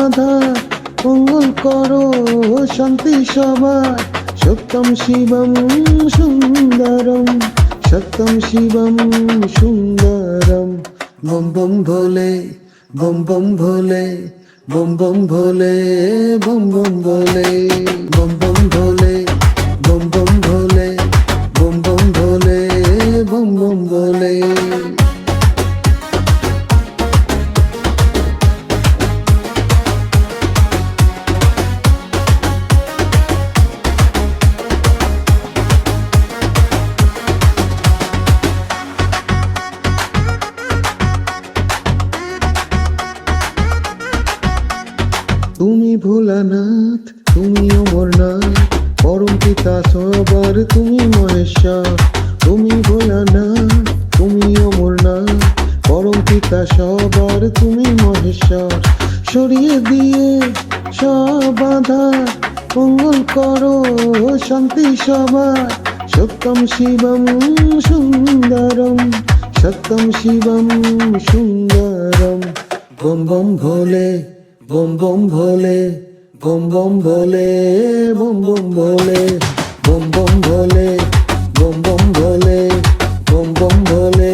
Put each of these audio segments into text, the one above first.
বাধা মঙ্গল করো শান্তি সবার। সত্যম শিবম সুন্দরম, সত্যম শিবম সুন্দরম। বম বম ভোলে, বম বম ভোলে, বম বম ভোলে, বম বম ভোলে, বম বম ভোলে, বম বম ভোলে, বম বম ভোলে, bomb bomb ভোলে। তুমি ভোলানাথ, তুমি অমরনাথ, পরম পিতা সবার তুমি মহেশ্বর। তুমি ভোলানাথ, তুমি অমরনাথ, পরম পিতা সবার তুমি মহেশ্বর। সরিয়ে দিয়ে সব বাধা মঙ্গল করো শান্তি সবার। সত্যম শিবম সুন্দরম, সত্যম শিবম সুন্দরম। বম বম ভোলে, বম বম ভোলে, বম বম ভোলে, বম বম ভোলে, বম বম ভোলে, বম বম ভোলে, বম বম ভোলে,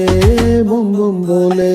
বম বম ভোলে।